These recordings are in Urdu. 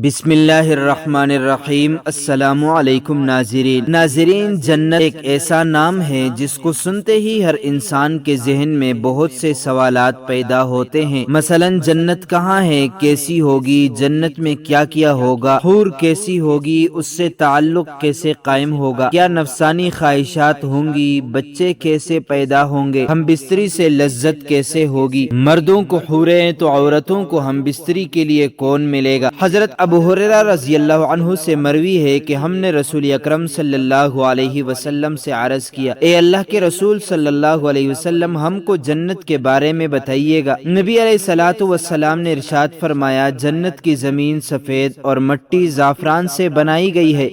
بسم اللہ الرحمن الرحیم۔ السلام علیکم ناظرین، جنت ایک ایسا نام ہے جس کو سنتے ہی ہر انسان کے ذہن میں بہت سے سوالات پیدا ہوتے ہیں۔ مثلا جنت کہاں ہے، کیسی ہوگی، جنت میں کیا کیا ہوگا، حور کیسی ہوگی، اس سے تعلق کیسے قائم ہوگا، کیا نفسانی خواہشات ہوں گی، بچے کیسے پیدا ہوں گے، ہم بستری سے لذت کیسے ہوگی، مردوں کو حوریں تو عورتوں کو ہم بستری کے لیے کون ملے گا۔ حضرت ابو ہریرہ رضی اللہ عنہ سے مروی ہے کہ ہم نے رسول اکرم صلی اللہ علیہ وسلم سے عرض کیا، اے اللہ کے رسول صلی اللہ علیہ وسلم، ہم کو جنت کے بارے میں بتائیے گا۔ نبی علیہ الصلوۃ والسلام نے ارشاد فرمایا، جنت کی زمین سفید اور مٹی زعفران سے بنائی گئی ہے،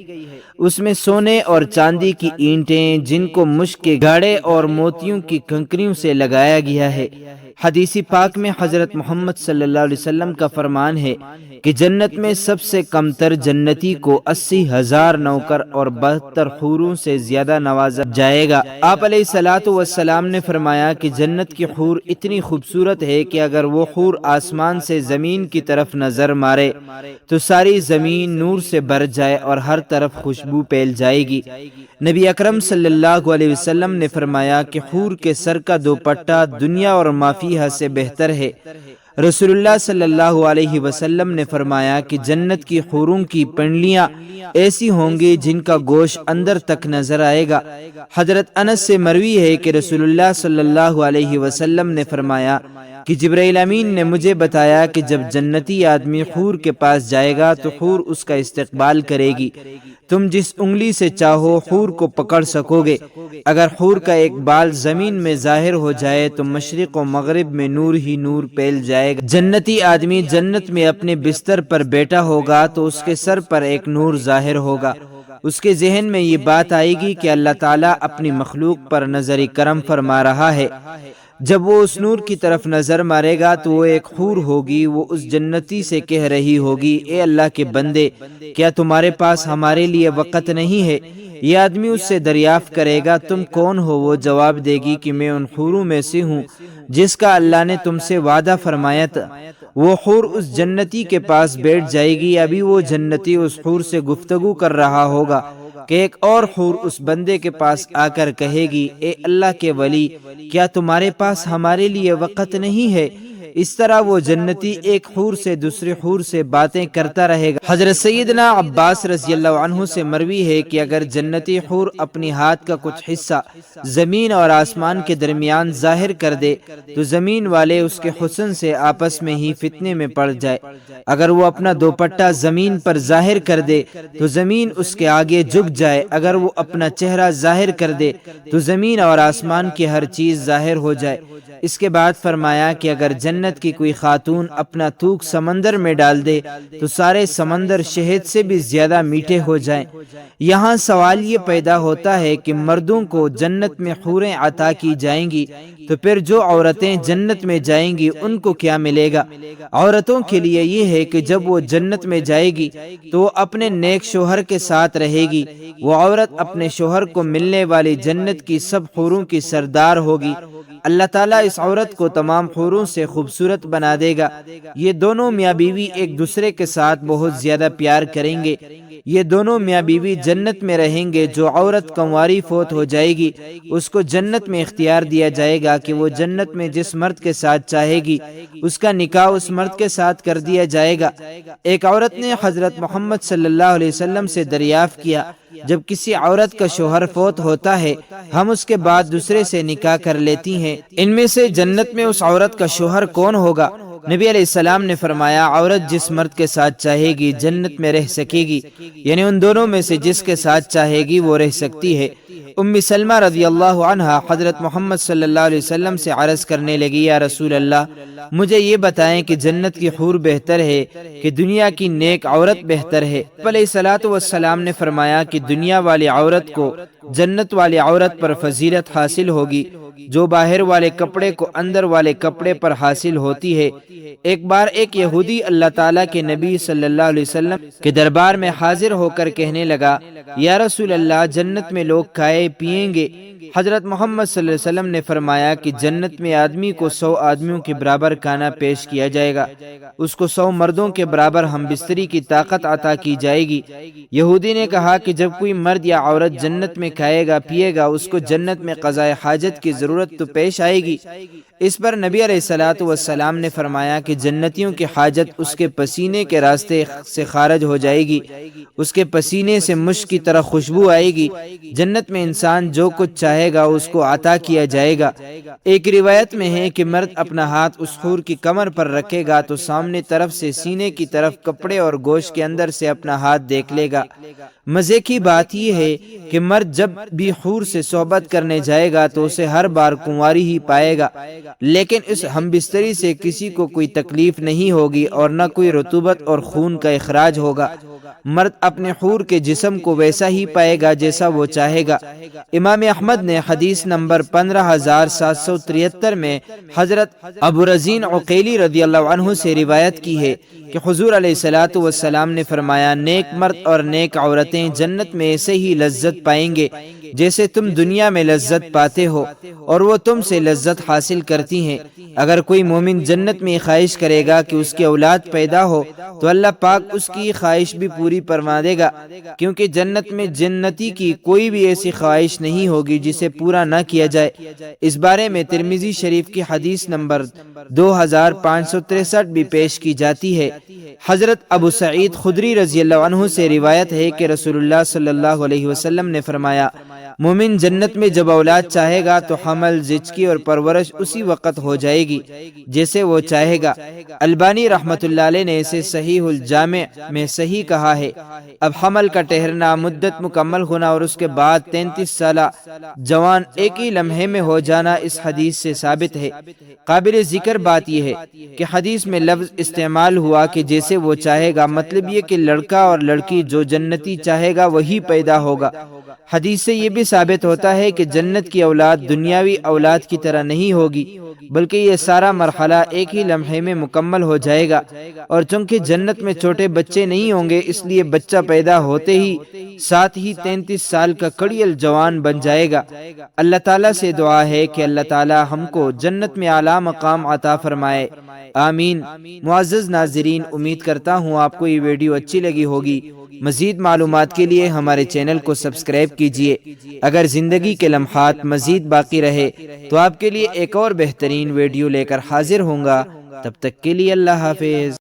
اس میں سونے اور چاندی کی اینٹیں جن کو مشک کے گاڑے اور موتیوں کی کنکریوں سے لگایا گیا ہے۔ حدیث پاک میں حضرت محمد صلی اللہ علیہ وسلم کا فرمان ہے کہ جنت میں سب سے کم تر جنتی کو 80,000 نوکر اور 72 حوروں سے زیادہ نوازا جائے گا۔ آپ علیہ الصلوۃ والسلام نے فرمایا کہ جنت کی حور اتنی خوبصورت ہے کہ اگر وہ حور آسمان سے زمین کی طرف نظر مارے تو ساری زمین نور سے بھر جائے اور ہر طرف خوشبو پھیل جائے گی۔ نبی اکرم صلی اللہ علیہ وسلم نے فرمایا کہ حور کے سر کا دوپٹہ دنیا اور ما فیہا سے بہتر ہے۔ رسول اللہ صلی اللہ علیہ وسلم نے فرمایا کہ جنت کی حوروں کی پنڈلیاں ایسی ہوں گی جن کا گوشت اندر تک نظر آئے گا۔ حضرت انس سے مروی ہے کہ رسول اللہ صلی اللہ علیہ وسلم نے فرمایا کہ جبرائیل امین نے مجھے بتایا کہ جب جنتی آدمی حور کے پاس جائے گا تو حور اس کا استقبال کرے گی، تم جس انگلی سے چاہو حور کو پکڑ سکو گے۔ اگر حور کا ایک بال زمین میں ظاہر ہو جائے تو مشرق و مغرب میں نور ہی نور پھیل جائے گا۔ جنتی آدمی جنت میں اپنے بستر پر بیٹھا ہوگا تو اس کے سر پر ایک نور ظاہر ہوگا، اس کے ذہن میں یہ بات آئے گی کہ اللہ تعالیٰ اپنی مخلوق پر نظر کرم فرما رہا ہے۔ جب وہ اس نور کی طرف نظر مارے گا تو وہ ایک حور ہوگی، وہ اس جنتی سے کہہ رہی ہوگی، اے اللہ کے بندے، کیا تمہارے پاس ہمارے لیے وقت نہیں ہے؟ یہ آدمی اس سے دریافت کرے گا، تم کون ہو؟ وہ جواب دے گی کہ میں ان حوروں میں سے ہوں جس کا اللہ نے تم سے وعدہ فرمایا تھا۔ وہ حور اس جنتی کے پاس بیٹھ جائے گی، ابھی وہ جنتی اس حور سے گفتگو کر رہا ہوگا کہ ایک اور حور اس بندے کے پاس آ کر کہے گی، اے اللہ کے ولی، کیا تمہارے پاس ہمارے لیے وقت نہیں ہے؟ اس طرح وہ جنتی ایک حور سے دوسری حور سے باتیں کرتا رہے گا۔ حضرت سیدنا عباس رضی اللہ عنہ سے مروی ہے کہ اگر جنتی حور اپنی ہاتھ کا کچھ حصہ زمین اور آسمان کے درمیان ظاہر کر دے تو زمین والے اس کے حسن سے آپس میں ہی فتنے میں پڑ جائے۔ اگر وہ اپنا دوپٹہ زمین پر ظاہر کر دے تو زمین اس کے آگے جھک جائے۔ اگر وہ اپنا چہرہ ظاہر کر دے تو زمین اور آسمان کی ہر چیز ظاہر ہو جائے۔ اس کے بعد فرمایا کہ اگر جنت کی کوئی خاتون اپنا تھوک سمندر میں ڈال دے تو سارے سمندر شہد سے بھی زیادہ میٹھے ہو جائیں۔ یہاں سوال یہ پیدا ہوتا ہے کہ مردوں کو جنت میں حوریں عطا کی جائیں گی تو پھر جو عورتیں جنت میں جائیں گی ان کو کیا ملے گا؟ عورتوں کے لیے یہ ہے کہ جب وہ جنت میں جائے گی تو وہ اپنے نیک شوہر کے ساتھ رہے گی۔ وہ عورت اپنے شوہر کو ملنے والی جنت کی سب حوروں کی سردار ہوگی۔ اللہ تعالیٰ اس عورت کو تمام حوروں سے خوبصورت بنا دے گا۔ یہ دونوں میاں بیوی ایک دوسرے کے ساتھ بہت زیادہ پیار کریں گے۔ یہ دونوں میاں بیوی جنت میں رہیں گے۔ جو عورت کنواری فوت ہو جائے گی اس کو جنت میں اختیار دیا جائے گا کہ وہ جنت میں جس مرد کے ساتھ چاہے گی اس کا نکاح اس مرد کے ساتھ کر دیا جائے گا۔ ایک عورت نے حضرت محمد صلی اللہ علیہ وسلم سے دریافت کیا، جب کسی عورت کا شوہر فوت ہوتا ہے ہم اس کے بعد دوسرے سے نکاح کر لیتی ہیں، ان میں سے جنت میں اس عورت کا شوہر کون ہوگا؟ نبی علیہ السلام نے فرمایا، عورت جس مرد کے ساتھ چاہے گی جنت میں رہ سکے گی، یعنی ان دونوں میں سے جس کے ساتھ چاہے گی وہ رہ سکتی ہے۔ ام سلمہ رضی اللہ عنہا حضرت محمد صلی اللہ علیہ وسلم سے عرض کرنے لگی، یا رسول اللہ، مجھے یہ بتائیں کہ جنت کی حور بہتر ہے کہ دنیا کی نیک عورت بہتر ہے؟ علیہ الصلوۃ والسلام نے فرمایا کہ دنیا والی عورت کو جنت والی عورت پر فضیلت حاصل ہوگی، جو باہر والے کپڑے کو اندر والے کپڑے پر حاصل ہوتی ہے۔ ایک بار ایک یہودی اللہ تعالیٰ کے نبی صلی اللہ علیہ وسلم کے دربار میں حاضر ہو کر کہنے لگا، یا رسول اللہ، جنت میں لوگ کھائے پیئیں گے۔ حضرت محمد صلی اللہ علیہ وسلم نے فرمایا کہ جنت میں آدمی کو 100 آدمیوں کے برابر کھانا پیش کیا جائے گا، اس کو 100 مردوں کے برابر ہم بستری کی طاقت عطا کی جائے گی۔ یہودی نے کہا کہ جب کوئی مرد یا عورت جنت میں کھائے گا پیے گا، اس کو جنت میں قضاء حاجت کی ضرورت تو پیش آئے گی۔ اس پر نبی علیہ الصلوۃ والسلام نے فرمایا کہ جنتیوں کی حاجت اس کے پسینے کے راستے سے خارج ہو جائے گی، اس کے پسینے سے مشک کی طرح خوشبو آئے گی۔ جنت میں انسان جو کچھ چاہے گا اس کو عطا کیا جائے گا۔ ایک روایت میں ہے کہ مرد اپنا ہاتھ اس حور کی کمر پر رکھے گا تو سامنے طرف سے سینے کی طرف کپڑے اور گوشت کے اندر سے اپنا ہاتھ دیکھ لے گا۔ مزے کی بات یہ ہے کہ مرد جب بھی حور سے صحبت کرنے جائے گا تو اسے ہر بار کنواری ہی پائے گا، لیکن اس ہم بستری سے کسی کو کوئی تکلیف نہیں ہوگی اور نہ کوئی رطوبت اور خون کا اخراج ہوگا۔ مرد اپنے حور کے جسم کو ویسا ہی پائے گا جیسا وہ چاہے گا۔ امام احمد نے حدیث نمبر 15773 میں حضرت ابو رزین عقیلی رضی اللہ عنہ سے روایت کی ہے کہ حضور علیہ الصلوۃ والسلام نے فرمایا، نیک مرد اور نیک عورتیں جنت میں ایسے ہی لذت پائیں گے جیسے تم دنیا میں لذت پاتے ہو، اور وہ تم سے لذت حاصل کرتی ہیں۔ اگر کوئی مومن جنت میں خواہش کرے گا کہ اس کی اولاد پیدا ہو تو اللہ پاک اس کی خواہش بھی پوری فرما دے گا، کیونکہ جنت میں جنتی کی کوئی بھی ایسی خواہش نہیں ہوگی جسے پورا نہ کیا جائے۔ اس بارے میں ترمذی شریف کی حدیث نمبر 2563 بھی پیش کی جاتی ہے۔ حضرت ابو سعید خدری رضی اللہ عنہ سے روایت ہے کہ رسول اللہ صلی اللہ علیہ وسلم نے فرمایا، مومن جنت میں جب اولاد چاہے گا تو حمل، زچگی اور پرورش اسی وقت ہو جائے گی جیسے وہ چاہے گا۔ البانی رحمۃ اللہ علیہ نے اسے صحیح الجامع میں صحیح کہا ہے۔ اب حمل کا ٹھہرنا، مدت مکمل ہونا اور اس کے بعد 33 سالہ جوان ایک ہی لمحے میں ہو جانا اس حدیث سے ثابت ہے۔ قابل ذکر بات یہ ہے کہ حدیث میں لفظ استعمال ہوا کہ جیسے وہ چاہے گا، مطلب یہ کہ لڑکا اور لڑکی جو جنتی چاہے گا وہی پیدا ہوگا۔ حدیث سے یہ بھی ثابت ہوتا ہے کہ جنت کی اولاد دنیاوی اولاد کی طرح نہیں ہوگی، بلکہ یہ سارا مرحلہ ایک ہی لمحے میں مکمل ہو جائے گا۔ اور چونکہ جنت میں چھوٹے بچے نہیں ہوں گے، اس لیے بچہ پیدا ہوتے ہی ساتھ ہی 33 سال کا کڑیل جوان بن جائے گا۔ اللہ تعالیٰ سے دعا ہے کہ اللہ تعالیٰ ہم کو جنت میں اعلیٰ مقام عطا فرمائے، آمین۔ معزز ناظرین، امید کرتا ہوں آپ کو یہ ویڈیو اچھی لگی ہوگی۔ مزید معلومات کے لیے ہمارے چینل کو سبسکرائب کیجیے۔ اگر زندگی کے لمحات مزید باقی رہے تو آپ کے لیے ایک اور بہترین ویڈیو لے کر حاضر ہوں گا۔ تب تک کے لیے اللہ حافظ۔